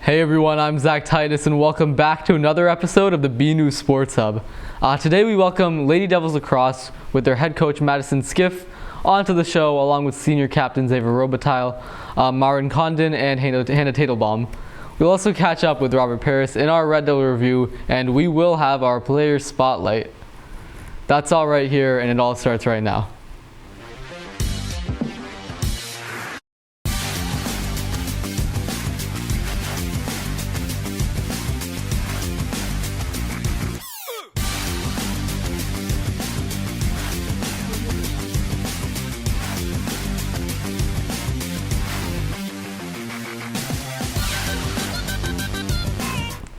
Hey everyone, I'm Zac Titus and welcome back to another episode of the BNEWS Sports Hub. Today we welcome Lady Devils Lacrosse with their head coach Madison Skiff onto the show along with senior captains Robitaille, Mairin Condon, and Hannah Taitelbaum. We'll also catch up with Robert Paris in our Red Devil review, and we will have our player spotlight. That's all right here, and it all starts right now.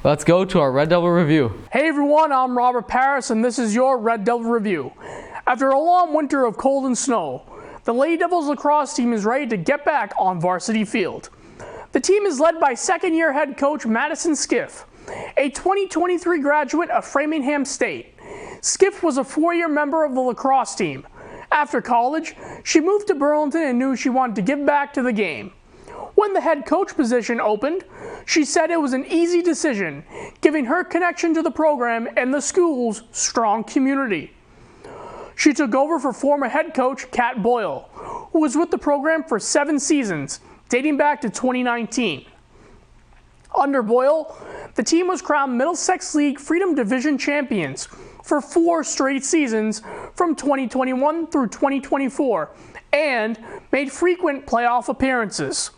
Let's go to our Red Devil review. Hey everyone, I'm Robert Paris and this is your Red Devil review. After a long winter of cold and snow, the Lady Devils lacrosse team is ready to get back on varsity field. The team is led by second-year head coach Madison Skiff, a 2023 graduate of Framingham State. Skiff was a four-year member of the lacrosse team. After college, she moved to Burlington and knew she wanted to give back to the game. When the head coach position opened, she said it was an easy decision, giving her connection to the program and the school's strong community. She took over for former head coach Kat Boyle, who was with the program for 7 seasons, dating back to 2019. Under Boyle, the team was crowned Middlesex League Freedom Division champions for 4 straight seasons from 2021 through 2024 and made frequent playoff appearances.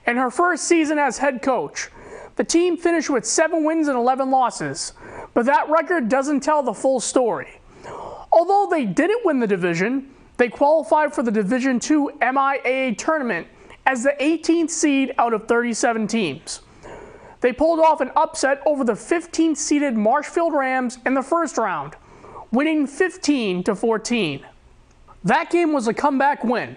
In her first season as head coach, the team finished with 7 wins and 11 losses, but that record doesn't tell the full story. Although they didn't win the division, they qualified for the Division II MIAA tournament as the 18th seed out of 37 teams. They pulled off an upset over the 15th seeded Marshfield Rams in the first round, winning 15-14. That game was a comeback win.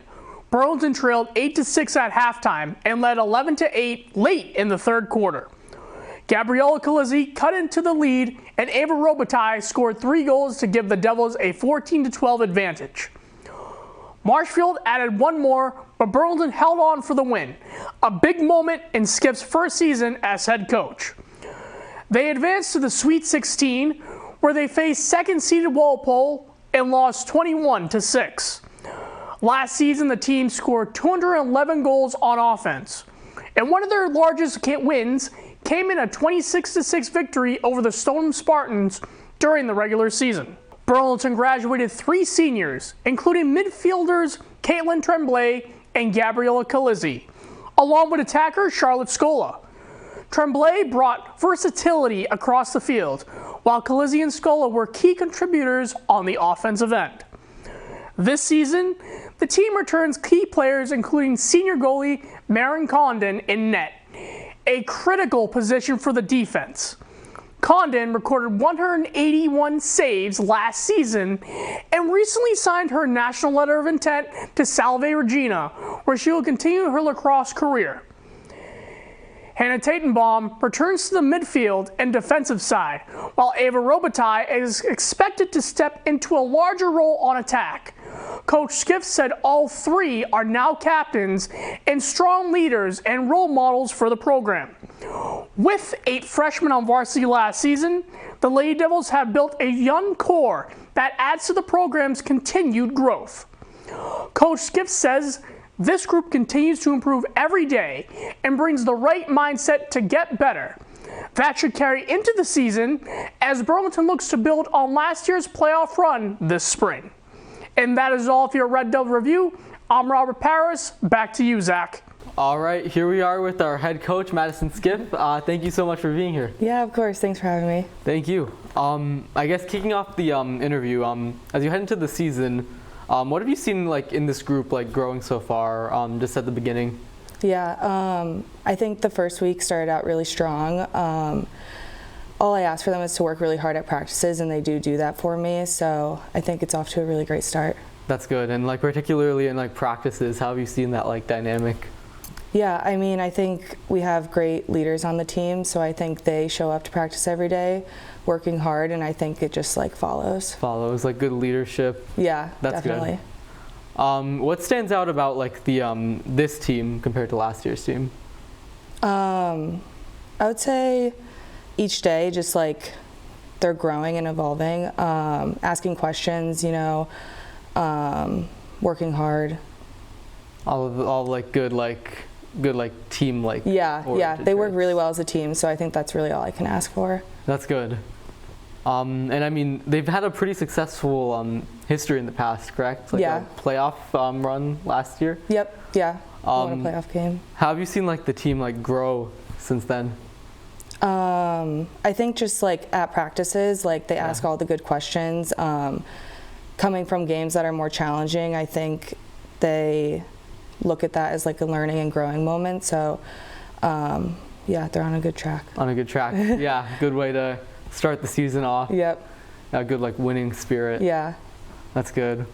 Burlington trailed 8-6 at halftime and led 11-8 late in the third quarter. Gabriella Calizzi cut into the lead and Ava Robitaille scored 3 goals to give the Devils a 14-12 advantage. Marshfield added 1 more, but Burlington held on for the win, a big moment in Skiff's first season as head coach. They advanced to the Sweet 16, where they faced second-seeded Walpole and lost 21-6. Last season, the team scored 211 goals on offense, and one of their largest wins came in a 26-6 victory over the Stoneham Spartans during the regular season. Burlington graduated 3 seniors, including midfielders Caitlin Tremblay and Gabriella Calizzi, along with attacker Charlotte Scola. Tremblay brought versatility across the field, while Calizzi and Scola were key contributors on the offensive end. This season, the team returns key players including senior goalie Mairin Condon in net, a critical position for the defense. Condon recorded 181 saves last season and recently signed her national letter of intent to Salve Regina, where she will continue her lacrosse career. Hannah Taitelbaum returns to the midfield and defensive side, while Ava Robitaille is expected to step into a larger role on attack. Coach Skiff said all 3 are now captains and strong leaders and role models for the program. With 8 freshmen on varsity last season, the Lady Devils have built a young core that adds to the program's continued growth. Coach Skiff says this group continues to improve every day and brings the right mindset to get better. That should carry into the season as Burlington looks to build on last year's playoff run this spring. And that is all for your Red Devil review. I'm Robert Paris. Back to you, Zac. All right, here we are with our head coach, Madison Skiff. Thank you so much for being here. Yeah, of course. Thanks for having me. Thank you. I guess kicking off the interview, as you head into the season, what have you seen in this group growing so far, just at the beginning? Yeah, I think the first week started out really strong. All I ask for them is to work really hard at practices, and they do that for me, so I think it's off to a really great start. That's good. And particularly in practices, how have you seen that dynamic? Yeah, I mean, I think we have great leaders on the team, so I think they show up to practice every day, working hard, and I think it just follows. Follows, good leadership. Yeah, that's definitely. Good. What stands out about the this team compared to last year's team? I would say each day, just like they're growing and evolving, asking questions, working hard. All like good team Yeah, they work really well as a team, so I think that's really all I can ask for. That's good. And I mean, they've had a pretty successful history in the past, correct? Like Yeah. a playoff run last year. Yep, yeah. Won a playoff game. How have you seen like the team like grow since then? I think just like at practices, like they ask all the good questions. Coming from games that are more challenging, I think they look at that as like a learning and growing moment. So, yeah, they're on a good track. On a good track. Yeah, good way to start the season off. Yep. A good like winning spirit. Yeah. That's good.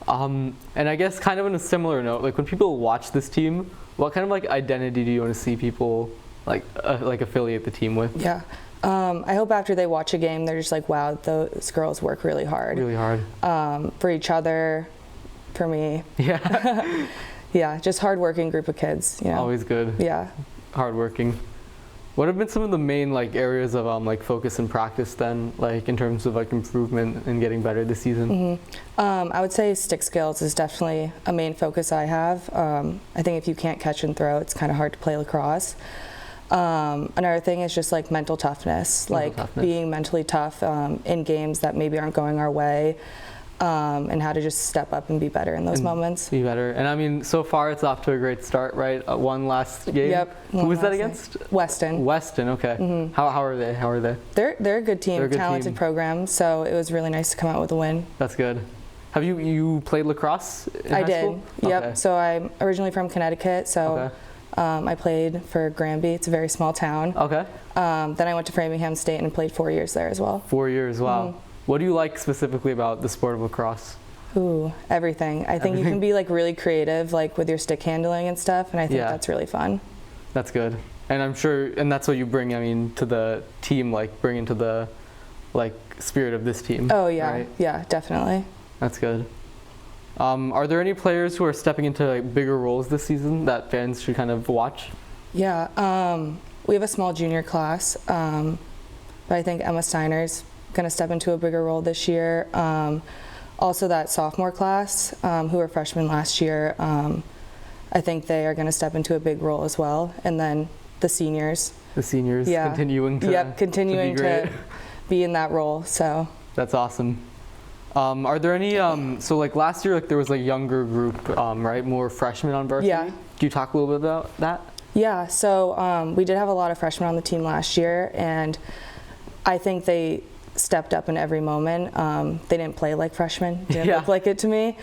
And I guess kind of on a similar note, like when people watch this team, what kind of like identity do you want to see people like affiliate the team with? Yeah. I hope after they watch a game, they're just like, wow, those girls work really hard. Really hard. For each other, for me. Yeah. Yeah, just hardworking group of kids. Always good. Yeah. Hardworking. What have been some of the main like areas of like focus and practice then, like in terms of like improvement and getting better this season? I would say stick skills is definitely a main focus I have. I think if you can't catch and throw, it's kind of hard to play lacrosse. Another thing is just like mental toughness, being mentally tough in games that maybe aren't going our way, and how to just step up and be better in those moments. Be better. And I mean, so far it's off to a great start, right? One last game. Yep. Who was that against? Weston. Weston, okay. How are they? They're a good team, They're a good talented team. program, so it was really nice to come out with a win. That's good. Have you played lacrosse in high school? Yep. Okay. So I'm originally from Connecticut, so I played for Granby. It's a very small town. Okay. Then I went to Framingham State and played 4 years there as well. 4 years, wow. What do you like specifically about the sport of lacrosse? Ooh, everything. I think you can be like really creative, like with your stick handling and stuff, and I think that's really fun. That's good. And I'm sure, and that's what you bring, I mean, to the team, like bring into the like spirit of this team. Oh yeah, right? Yeah, definitely. That's good. Are there any players who are stepping into like bigger roles this season that fans should kind of watch? Yeah, we have a small junior class, but I think Emma Steiner's going to step into a bigger role this year. Also that sophomore class, who were freshmen last year, I think they are going to step into a big role as well. And then the seniors. The seniors continuing to be in that role. So that's awesome. Are there any, so like last year, like there was like younger group, right? More freshmen on varsity? Yeah. Can you talk a little bit about that? Yeah, so we did have a lot of freshmen on the team last year, and I think they stepped up in every moment. They didn't play like freshmen, didn't look like it to me.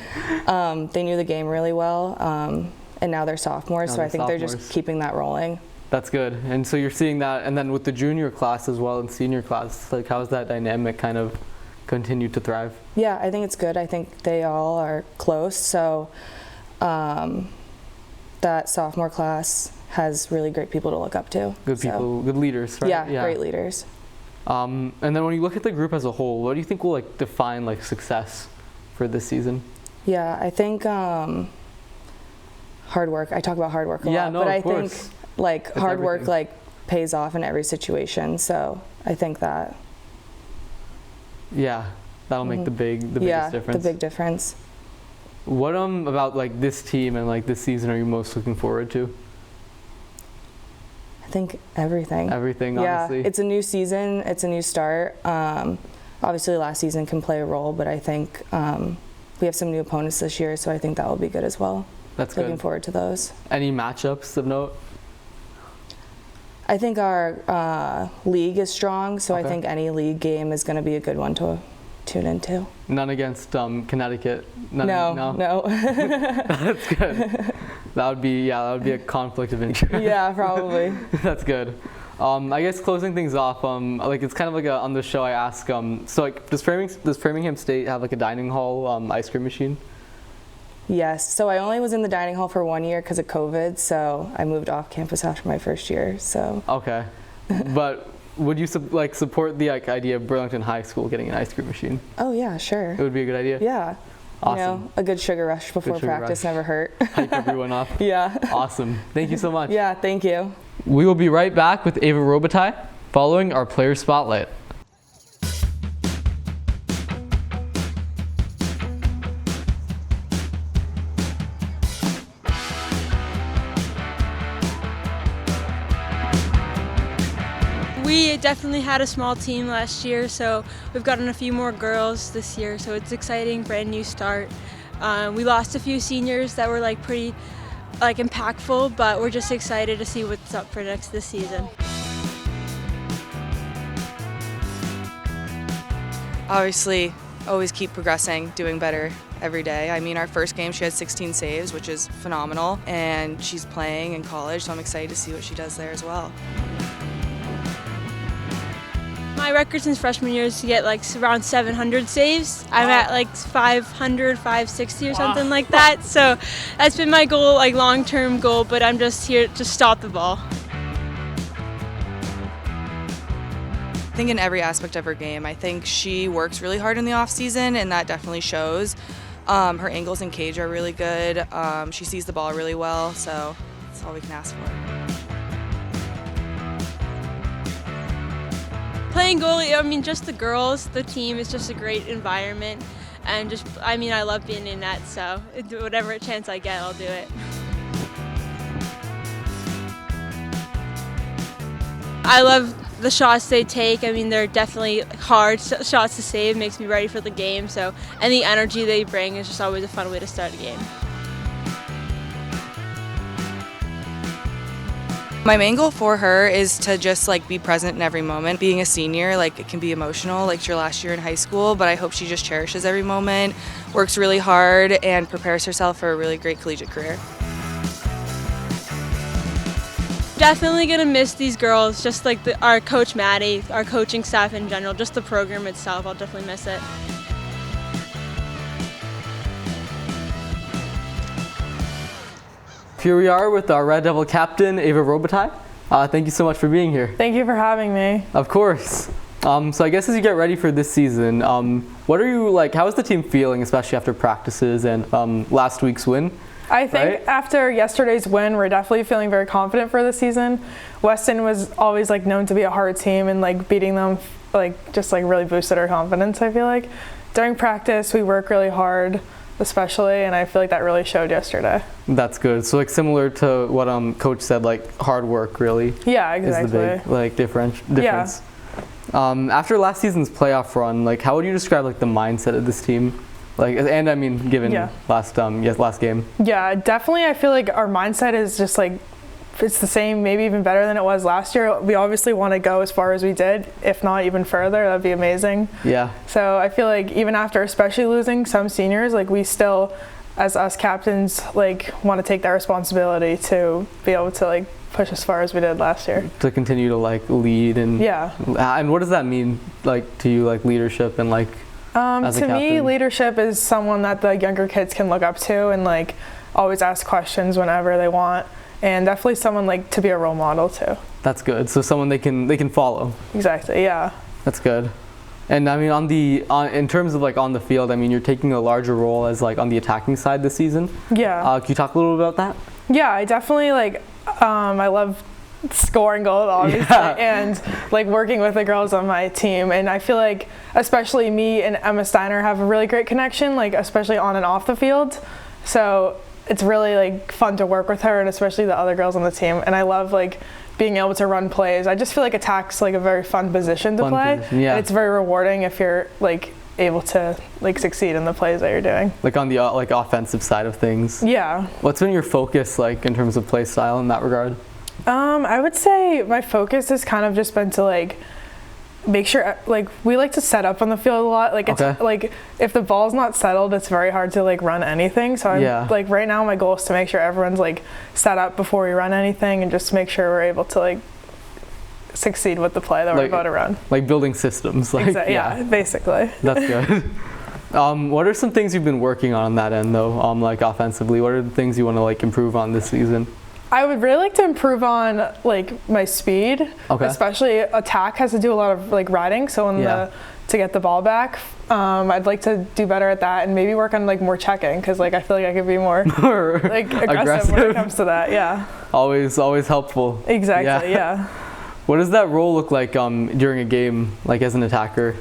They knew the game really well, and now they're sophomores, so I think they're just keeping that rolling. That's good. And so you're seeing that, and then with the junior class as well and senior class, like how's that dynamic kind of continue to thrive? Yeah, I think it's good. I think they all are close, so that sophomore class has really great people to look up to. Good people, good leaders, right? Yeah, great leaders. And then when you look at the group as a whole, what do you think will like define like success for this season? Yeah, I think hard work. I talk about hard work a lot, but I think like hard work like pays off in every situation. So I think that. Yeah, that'll make the biggest difference. Yeah, the big difference. What about like this team and like this season are you most looking forward to? I think everything. Everything, honestly. Yeah, it's a new season. It's a new start. Obviously, last season can play a role, but I think we have some new opponents this year, so I think that will be good as well. That's good. Looking forward to those. Any matchups of note? I think our league is strong, so I think any league game is going to be a good one to tune into. None against Connecticut? No. That's good. That would be a conflict of interest. Yeah, probably. That's good. I guess closing things off, like it's kind of like on the show I ask, so like does Framingham State have like a dining hall ice cream machine? Yes. So I only was in the dining hall for 1 year because of COVID, so I moved off campus after my first year. So. Okay. But would you support the idea of Burlington High School getting an ice cream machine? Oh yeah, sure. It would be a good idea. Yeah. Awesome. A good sugar rush before practice never hurt. Hype everyone up. Yeah. Awesome. Thank you so much. Yeah, thank you. We will be right back with Ava Robitaille following our player spotlight. We definitely had a small team last year, so we've gotten a few more girls this year, so it's exciting, brand new start. We lost a few seniors that were pretty impactful, but we're just excited to see what's up for this season. Obviously, always keep progressing, doing better every day. I mean, our first game she had 16 saves, which is phenomenal, and she's playing in college, so I'm excited to see what she does there as well. My record since freshman year is to get around 700 saves. I'm at 500, 560 or something like that. So that's been my goal, long-term goal, but I'm just here to stop the ball. I think in every aspect of her game, I think she works really hard in the off season, and that definitely shows. Her angles in cage are really good. She sees the ball really well, so that's all we can ask for. Playing goalie, just the girls, the team is just a great environment, and I love being in that, so whatever chance I get, I'll do it. I love the shots they take. They're definitely hard shots to save, makes me ready for the game, and the energy they bring is just always a fun way to start a game. My main goal for her is to just be present in every moment. Being a senior, it can be emotional, it's your last year in high school, but I hope she just cherishes every moment, works really hard, and prepares herself for a really great collegiate career. Definitely gonna miss these girls, just our coach Maddie, our coaching staff in general, just the program itself. I'll definitely miss it. Here we are with our Red Devil captain, Ava Robitaille. Thank you so much for being here. Thank you for having me. Of course. So I guess as you get ready for this season, what are you how is the team feeling, especially after practices and last week's win? I think after yesterday's win, we're definitely feeling very confident for the season. Weston was always known to be a hard team, and beating them just really boosted our confidence. I feel like during practice we work really hard, especially, and I feel like that really showed yesterday. That's good. So similar to what coach said, hard work really. Yeah, exactly. Is the big difference. Yeah. After last season's playoff run, how would you describe the mindset of this team? Given last game. Yeah, definitely. I feel our mindset is just it's the same, maybe even better than it was last year. We obviously want to go as far as we did, if not even further. That'd be amazing. Yeah. So I feel even after especially losing some seniors, we still, as us captains, want to take that responsibility to be able to push as far as we did last year. To continue to lead and yeah. And what does that mean to you, leadership and as a to me, captain? leadership is someone that the younger kids can look up to and always ask questions whenever they want. And definitely someone to be a role model too. That's good. So someone they can follow. Exactly. Yeah. That's good. And in terms of on the field, you're taking a larger role as on the attacking side this season. Yeah. Can you talk a little bit about that? Yeah, I definitely I love scoring goals, obviously, and working with the girls on my team. And I feel especially me and Emma Steiner have a really great connection, especially on and off the field. So it's really fun to work with her, and especially the other girls on the team. And I love being able to run plays. I just feel attack's a very fun position to play. Yeah. And it's very rewarding if you're able to succeed in the plays that you're doing. On the offensive side of things. Yeah. What's been your focus in terms of play style in that regard? I would say my focus has kind of just been to make sure we like to set up on the field a lot. It's if the ball's not settled, it's very hard to run anything. So I'm right now my goal is to make sure everyone's set up before we run anything, and just make sure we're able to succeed with the play that we're about to run. Building systems. Yeah, basically. That's good. What are some things you've been working on that end though? Offensively, what are the things you want to improve on this season? I would really like to improve on like my speed. Okay. Especially attack has to do a lot of like riding, so to get the ball back. I'd like to do better at that and maybe work on like more checking, because like I feel like I could be more like aggressive when it comes to that. Yeah. Always helpful. Exactly. Yeah. What does that role look like during a game, like as an attacker?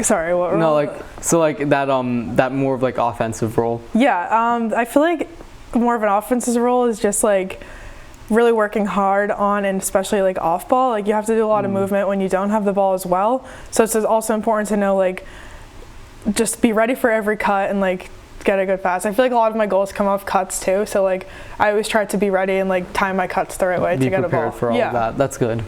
Sorry, what role? No, like so like that more of like offensive role. Yeah. I feel like more of an offensive role is just like really working hard on, and especially like off ball, like you have to do a lot of movement when you don't have the ball as well. So it's also important to know like just be ready for every cut and like get a good pass. I feel like a lot of my goals come off cuts too, so like I always try to be ready and like time my cuts the right way to get a ball. Be prepared for all of that. That's good.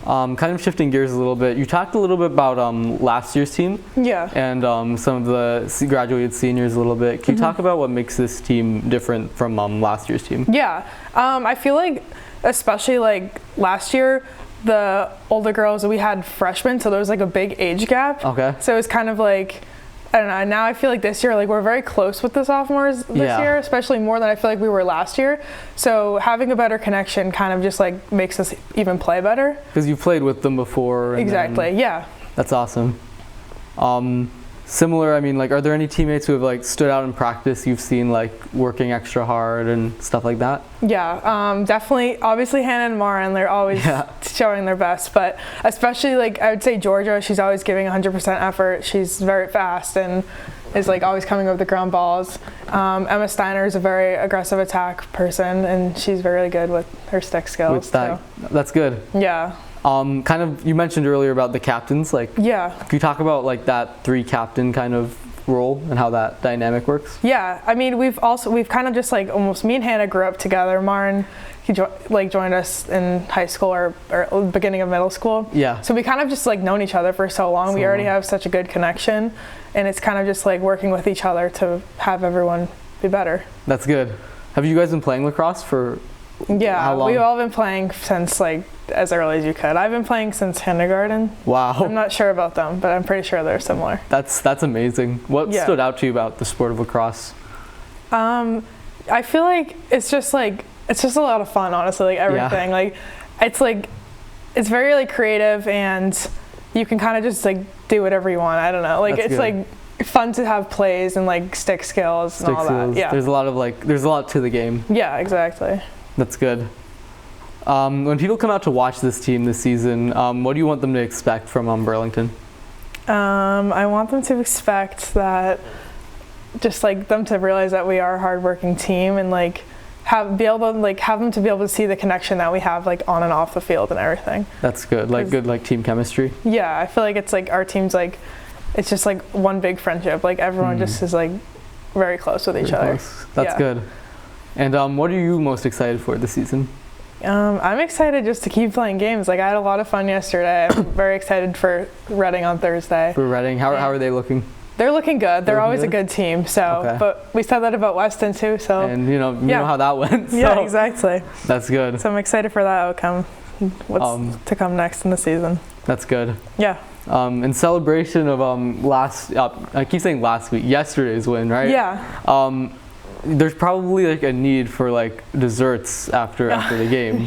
Kind of shifting gears a little bit, you talked a little bit about last year's team. Yeah. And some of the graduated seniors a little bit. Can you talk about what makes this team different from last year's team? Yeah. I feel like especially like last year, the older girls, we had freshmen, so there was like a big age gap. Okay. So it was kind of like, I don't know, now I feel like this year, like we're very close with the sophomores this year, especially more than I feel like we were last year. So having a better connection kind of just like makes us even play better. Because you played with them before. Exactly, yeah. That's awesome. Similar, I mean, like, are there any teammates who have like stood out in practice you've seen like working extra hard and stuff like that? Yeah, definitely. Obviously, Hannah and Mairin, they're always showing their best. But especially, like, I would say Georgia, she's always giving 100% effort. She's very fast and is like always coming up with the ground balls. Emma Steiner is a very aggressive attack person, and she's very good with her stick skills. That's good. Yeah. Kind of, you mentioned earlier about the captains, like, can you talk about like that 3 captain kind of role and how that dynamic works? Yeah, I mean, we've kind of just like almost, me and Hannah grew up together. Mairin, he joined us in high school or beginning of middle school. Yeah. So we kind of just like known each other for so long. We already have such a good connection, and it's kind of just like working with each other to have everyone be better. That's good. Have you guys been playing lacrosse for how long? We've all been playing since like as early as you could. I've been playing since kindergarten. Wow. I'm not sure about them, but I'm pretty sure they're similar. That's amazing. What stood out to you about the sport of lacrosse? I feel like it's just a lot of fun, honestly, like everything. Like it's very like creative, and you can kind of just like do whatever you want. I don't know. Like it's like fun to have plays and like stick skills and all that. Yeah. There's a lot to the game. Yeah, exactly. That's good. When people come out to watch this team this season, what do you want them to expect from Burlington? I want them to expect that, just like them to realize that we are a hardworking team, and like have them to be able to see the connection that we have like on and off the field and everything. That's good. Like good like team chemistry. Yeah, I feel like it's like our team's like, it's just like one big friendship. Like everyone just is like very close with each other. That's good. And what are you most excited for this season? I'm excited just to keep playing games. Like I had a lot of fun yesterday. I'm very excited for Reading on Thursday. For Reading, how are they looking? They're looking good. They're always a good team. So, but we said that about Weston too. So, and you know how that went. So. Yeah, exactly. That's good. So I'm excited for that outcome. What's to come next in the season? That's good. Yeah. In celebration of I keep saying last week, yesterday's win, right? Yeah. There's probably like a need for like desserts after the game.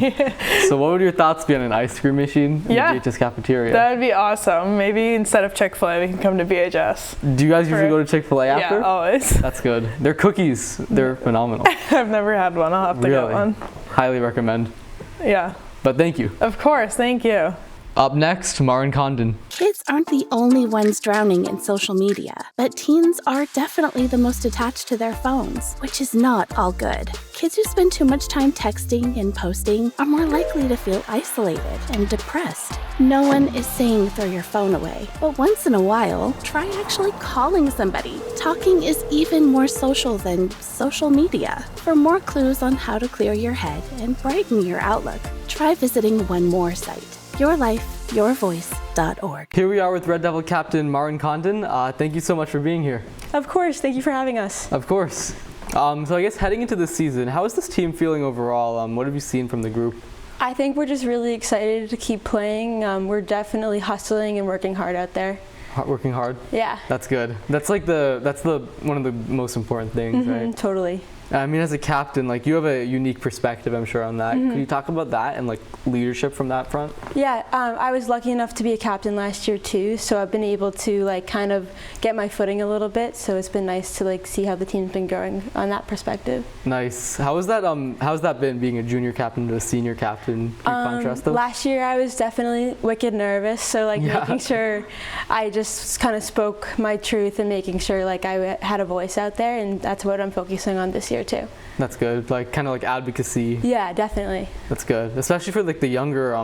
So what would your thoughts be on an ice cream machine in the BHS cafeteria? That would be awesome. Maybe instead of Chick-fil-A, we can come to BHS. Do you guys usually go to Chick-fil-A after? Yeah, always. That's good. Their cookies, they're phenomenal. I've never had one. I'll have to get one. Highly recommend. Yeah. But thank you. Of course, thank you. Up next, Mairin Condon. Kids aren't the only ones drowning in social media, but teens are definitely the most attached to their phones, which is not all good. Kids who spend too much time texting and posting are more likely to feel isolated and depressed. No one is saying throw your phone away, but once in a while, try actually calling somebody. Talking is even more social than social media. For more clues on how to clear your head and brighten your outlook, try visiting one more site. YourLifeYourVoice.org. Here we are with Red Devil captain Mairin Condon. Thank you so much for being here. Of course, thank you for having us. Of course. So I guess heading into this season, how is this team feeling overall? What have you seen from the group? I think we're just really excited to keep playing. We're definitely hustling and working hard out there. Working hard? Yeah. That's good. That's like one of the most important things, right? Totally. I mean, as a captain, like you have a unique perspective, I'm sure, on that. Could you talk about that and like leadership from that front? Yeah, I was lucky enough to be a captain last year too, so I've been able to like kind of get my footing a little bit. So it's been nice to like see how the team's been growing on that perspective. Nice. How's that been being a junior captain to a senior captain? Can you contrast those? Last year I was definitely wicked nervous, so like making sure I just kind of spoke my truth and making sure like I had a voice out there, and that's what I'm focusing on this year too. That's good. Like kind of like advocacy. Yeah, definitely. That's good, especially for like the younger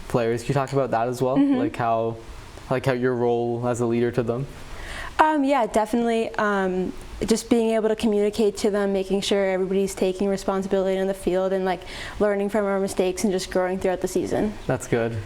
players. Can you talk about that as well? Like how your role as a leader to them? Yeah, definitely. Just being able to communicate to them, making sure everybody's taking responsibility in the field, and like learning from our mistakes and just growing throughout the season. That's good.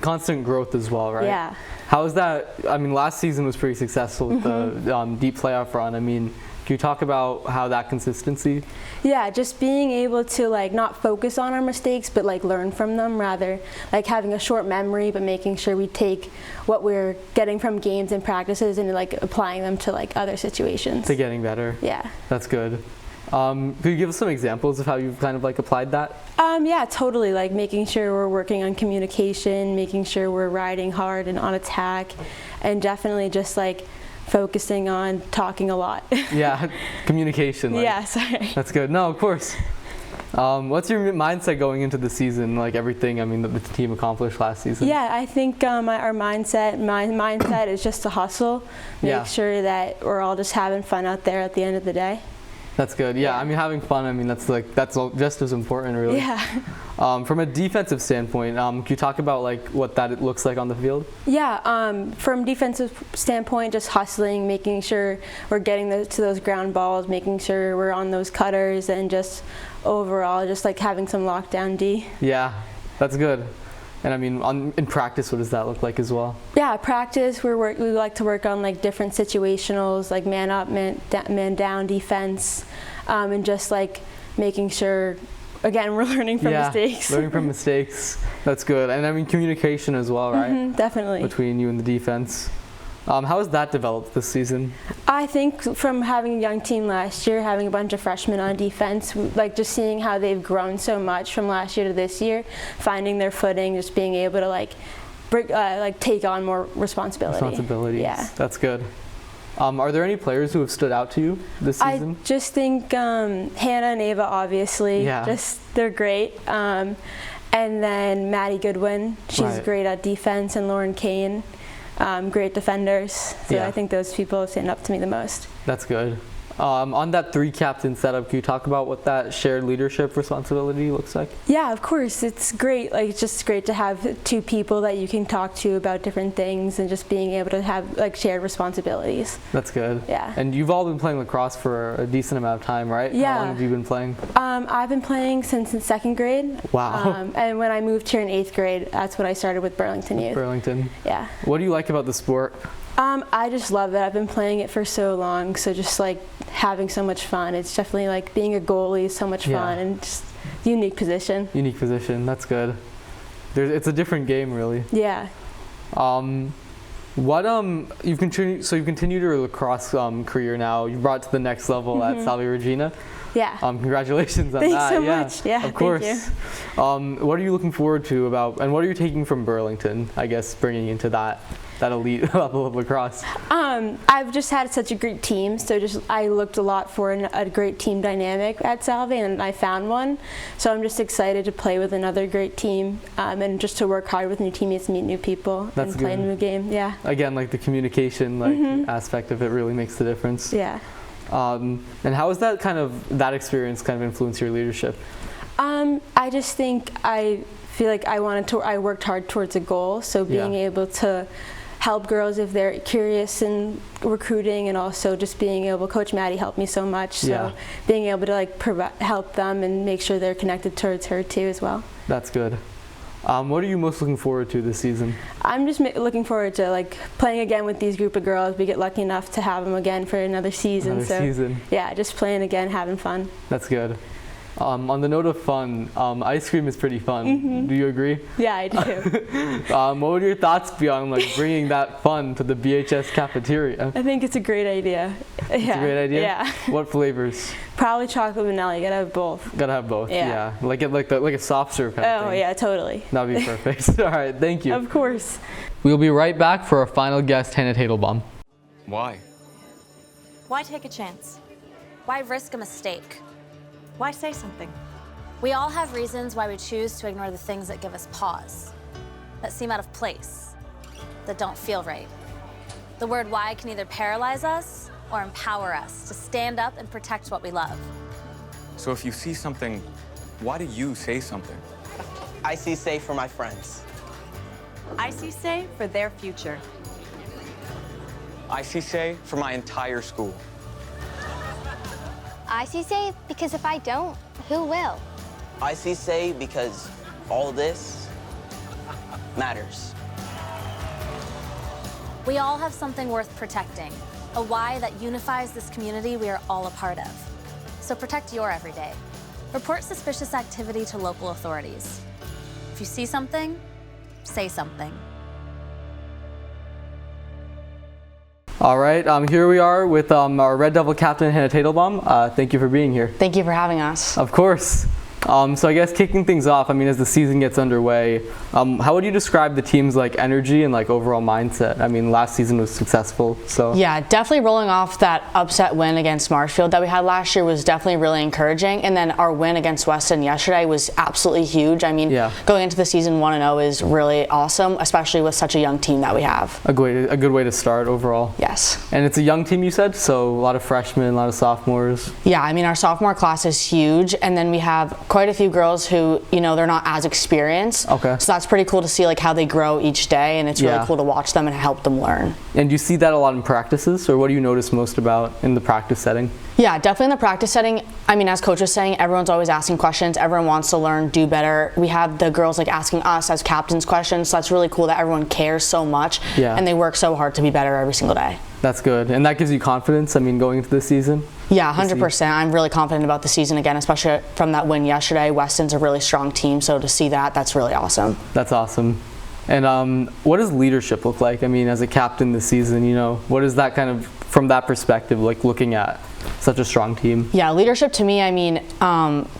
Constant growth as well, right? Yeah. How is that? I mean, last season was pretty successful with the deep playoff run. I mean, can you talk about how that consistency? Yeah, just being able to like not focus on our mistakes, but like learn from them, rather like having a short memory, but making sure we take what we're getting from games and practices and like applying them to like other situations. To getting better. Yeah. That's good. Could you give us some examples of how you've kind of like applied that? Yeah, totally. Like making sure we're working on communication, making sure we're riding hard and on attack, and definitely just like focusing on talking a lot. Yeah, communication. Like, yeah, sorry. That's good. No, of course. What's your mindset going into the season? Like everything, I mean, that the team accomplished last season. Yeah, I think my mindset is just to hustle, make sure that we're all just having fun out there at the end of the day. That's good. Yeah, I mean, having fun. I mean, that's just as important, really. Yeah. From a defensive standpoint, can you talk about like what that looks like on the field? Yeah. From defensive standpoint, just hustling, making sure we're getting to those ground balls, making sure we're on those cutters, and just overall, just like having some lockdown D. Yeah, that's good. And I mean, in practice, what does that look like as well? Yeah, practice, we like to work on like different situationals, like man up, man down defense, and just like making sure, again, we're learning from mistakes. Learning from mistakes. That's good. And I mean, communication as well, right? Definitely. Between you and the defense. How has that developed this season? I think from having a young team last year, having a bunch of freshmen on defense, like just seeing how they've grown so much from last year to this year, finding their footing, just being able to like take on more responsibility. Yeah, that's good. Are there any players who have stood out to you this season? I just think Hannah and Ava, obviously, they're great. And then Maddie Goodwin, she's great at defense, and Lauren Kane. Great defenders, so I think those people stand up to me the most. That's good. On that three captain setup, can you talk about what that shared leadership responsibility looks like? Yeah, of course. It's great. Like, it's just great to have two people that you can talk to about different things, and just being able to have like shared responsibilities. That's good. Yeah. And you've all been playing lacrosse for a decent amount of time, right? Yeah. How long have you been playing? I've been playing since second grade. Wow. And when I moved here in 8th grade, that's when I started with Burlington Youth. Burlington. Yeah. What do you like about the sport? I just love it. I've been playing it for so long, so just like having so much fun. It's definitely like being a goalie is so much fun, and just unique position. Unique position. That's good. It's a different game, really. Yeah. You've continued your lacrosse career now. You brought it to the next level at Salve Regina. Yeah. Congratulations on Thanks that. so much. Yeah. Of course. Thank you. What are you looking forward to and what are you taking from Burlington, I guess, bringing into that elite level of lacrosse? I've just had such a great team, so I looked a lot for a great team dynamic at Salve, and I found one. So I'm just excited to play with another great team, and just to work hard with new teammates, meet new people, and play a new game. Yeah. Again, like the communication aspect of it really makes the difference. Yeah. And how has that experience kind of influenced your leadership? I just think I feel like I worked hard towards a goal, so being able to help girls if they're curious in recruiting, and also just being able, Coach Maddie helped me so much, so being able to like help them and make sure they're connected towards her too as well. That's good. What are you most looking forward to this season? I'm just looking forward to like playing again with these group of girls. We get lucky enough to have them again for another season. Yeah, just playing again, having fun. That's good. On the note of fun, ice cream is pretty fun. Do you agree? Yeah, I do. What would your thoughts be on like bringing that fun to the BHS cafeteria? I think it's a great idea. It's a great idea? Yeah. What flavors? Probably chocolate vanilla. You gotta have both. Gotta have both. Yeah. Like a soft serve kind of Oh thing. yeah, totally. That'd be perfect. All right, thank you. Of course. We'll be right back for our final guest, Hannah Taitelbaum. Why? Why take a chance? Why risk a mistake? Why say something? We all have reasons why we choose to ignore the things that give us pause, that seem out of place, that don't feel right. The word why can either paralyze us or empower us to stand up and protect what we love. So if you see something, why do you say something? I see say for my friends. I see say for their future. I see say for my entire school. I see say because if I don't, who will? I see say because all this matters. We all have something worth protecting, a why that unifies this community we are all a part of. So protect your everyday. Report suspicious activity to local authorities. If you see something, say something. All right, here we are with our Red Devil captain, Hannah Taitelbaum. Thank you for being here. Thank you for having us. Of course. So I guess kicking things off, I mean, as the season gets underway, how would you describe the team's like energy and like overall mindset? I mean, last season was successful, so. Yeah, definitely rolling off that upset win against Marshfield that we had last year was definitely really encouraging. And then our win against Weston yesterday was absolutely huge. I mean, going into the season 1-0 is really awesome, especially with such a young team that we have. A good way to start overall. Yes. And it's a young team, you said, so a lot of freshmen, a lot of sophomores. Yeah, I mean, our sophomore class is huge, and then we have quite a few girls who, you know, they're not as experienced. Okay. So that's pretty cool to see like how they grow each day, and it's really cool to watch them and help them learn. And do you see that a lot in practices, or what do you notice most about in the practice setting? Yeah, definitely in the practice setting. I mean, as Coach was saying, everyone's always asking questions. Everyone wants to learn, do better. We have the girls like asking us as captains questions, so that's really cool that everyone cares so much, and they work so hard to be better every single day. That's good. And that gives you confidence, I mean, going into this season? Yeah, 100%. I'm really confident about the season again, especially from that win yesterday. Weston's a really strong team, so to see that, that's really awesome. That's awesome. And what does leadership look like? I mean, as a captain this season, you know, what is that kind of, from that perspective, like looking at such a strong team? Yeah, leadership to me, I mean,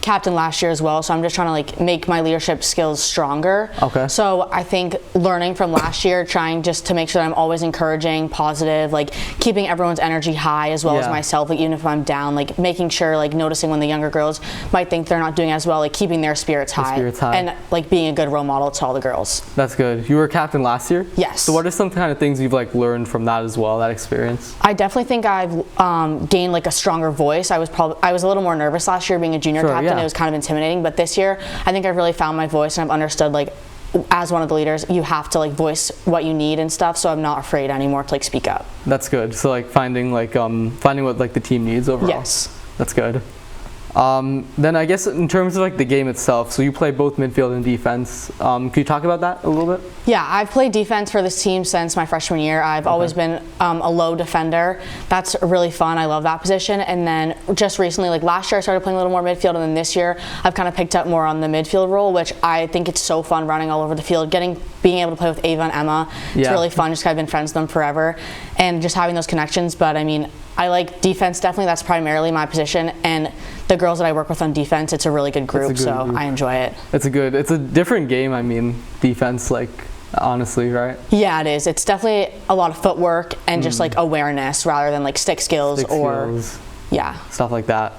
captain last year as well, so I'm just trying to like make my leadership skills stronger. Okay. So I think learning from last year, trying just to make sure that I'm always encouraging, positive, like keeping everyone's energy high as well as myself, like even if I'm down, like making sure, like noticing when the younger girls might think they're not doing as well, like keeping their spirits high. And like being a good role model to all the girls. That's good. You were captain last year? Yes. So what are some kind of things you've like learned from that as well, that experience? I definitely think I've gained like a stronger voice. I was a little more nervous last year being a junior captain. It was kind of intimidating, but this year I think I've really found my voice and I've understood like as one of the leaders you have to like voice what you need and stuff, so I'm not afraid anymore to like speak up. That's good. So like finding what like the team needs overall. Yes. That's good. Then I guess in terms of like the game itself, so you play both midfield and defense. Can you talk about that a little bit? Yeah, I've played defense for this team since my freshman year. I've always been a low defender. That's really fun. I love that position. And then just recently, like last year, I started playing a little more midfield, and then this year, I've kind of picked up more on the midfield role, which I think it's so fun running all over the field. Being able to play with Ava and Emma, it's really fun. Just kind of been friends with them forever, and just having those connections. But I mean, I like defense, definitely. That's primarily my position, and the girls that I work with on defense, it's a really good group, I enjoy it. It's a different game, I mean, defense, like, honestly, right? Yeah, it is. It's definitely a lot of footwork and just like awareness rather than like stick skills stuff like that.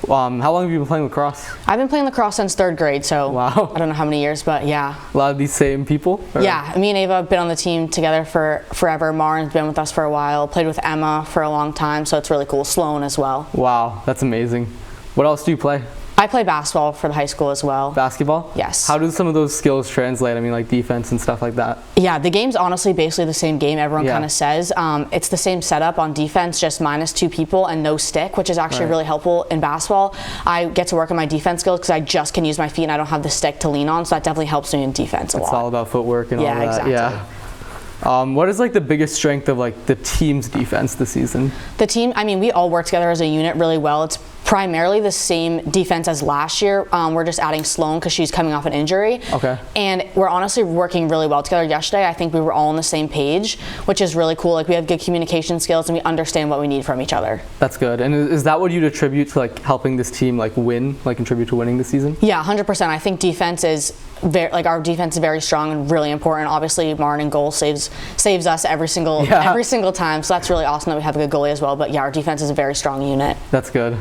How long have you been playing lacrosse? I've been playing lacrosse since 3rd grade, so I don't know how many years, but yeah. A lot of these same people? Or? Yeah, me and Ava have been on the team together for forever. Mairin's been with us for a while, played with Emma for a long time, so it's really cool. Sloan as well. Wow, that's amazing. What else do you play? I play basketball for the high school as well. Basketball? Yes. How do some of those skills translate? I mean, like defense and stuff like that? Yeah, the game's honestly basically the same game everyone kind of says. It's the same setup on defense, just minus 2 people and no stick, which is actually really helpful in basketball. I get to work on my defense skills because I just can use my feet and I don't have the stick to lean on, so that definitely helps me in defense a lot. It's all about footwork and all that. Exactly. Yeah. What is like the biggest strength of like the team's defense this season? The team, I mean, we all work together as a unit really well. It's primarily the same defense as last year. We're just adding Sloan because she's coming off an injury. Okay. And we're honestly working really well together. Yesterday, I think we were all on the same page, which is really cool. Like, we have good communication skills and we understand what we need from each other. That's good. And is that what you'd attribute to like helping this team like win, like contribute to winning this season? Yeah, 100%. I think defense is our defense is very strong and really important. Obviously, Mairin in goal saves us every single time. So that's really awesome that we have a good goalie as well. But yeah, our defense is a very strong unit. That's good.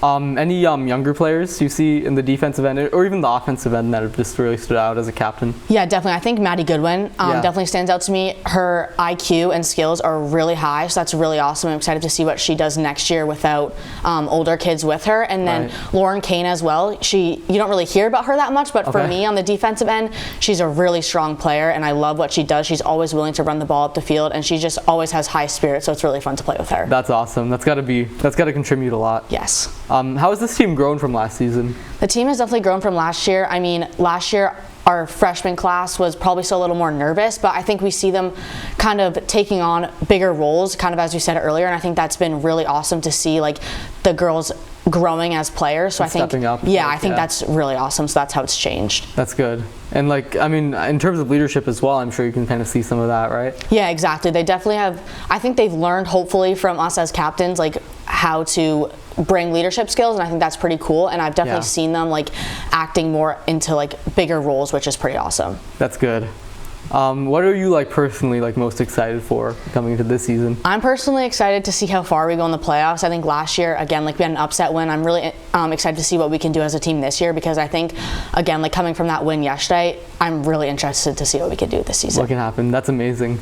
Any younger players you see in the defensive end or even the offensive end that have just really stood out as a captain? Yeah, definitely. I think Maddie Goodwin definitely stands out to me. Her IQ and skills are really high, so that's really awesome. I'm excited to see what she does next year without older kids with her. And then Lauren Kane as well. You don't really hear about her that much, but for me on the defensive end, she's a really strong player, and I love what she does. She's always willing to run the ball up the field, and she just always has high spirits, so it's really fun to play with her. That's awesome. That's got to contribute a lot. Yes. How has this team grown from last season? The team has definitely grown from last year. I mean, last year our freshman class was probably still a little more nervous, but I think we see them kind of taking on bigger roles, kind of as we said earlier, and I think that's been really awesome to see, like, the girls growing as players. So I think stepping up. Yeah, I think that's really awesome. So that's how it's changed. That's good. And like, I mean, in terms of leadership as well, I'm sure you can kind of see some of that, right? Yeah, exactly. They definitely have. I think they've learned, hopefully, from us as captains, like how to bring leadership skills, and I think that's pretty cool. And I've definitely seen them like acting more into like bigger roles, which is pretty awesome. That's good. What are you like personally like most excited for coming into this season? I'm personally excited to see how far we go in the playoffs. I think last year, again, like we had an upset win. I'm really excited to see what we can do as a team this year, because I think, again, like coming from that win yesterday, I'm really interested to see what we can do this season. What can happen? That's amazing.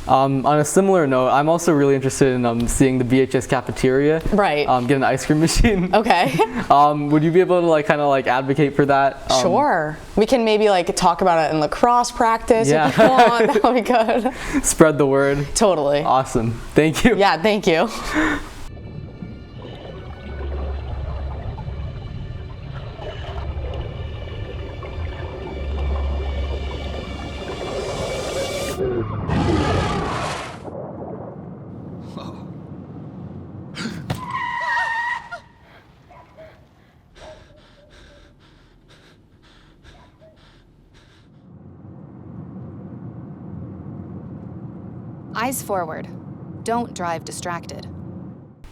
On a similar note, I'm also really interested in seeing the BHS cafeteria. Right. Get an ice cream machine. Okay. Would you be able to like kind of like advocate for that? Sure. We can maybe like talk about it in lacrosse practice if you want. That would be good. Spread the word. Totally. Awesome. Thank you. Yeah, thank you. Eyes forward. Don't drive distracted.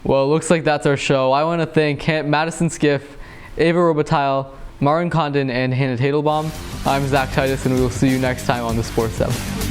Well, it looks like that's our show. I want to thank Madison Skiff, Ava Robitaille, Mairin Condon, and Hannah Taitelbaum. I'm Zac Titus, and we will see you next time on the Sports Hub.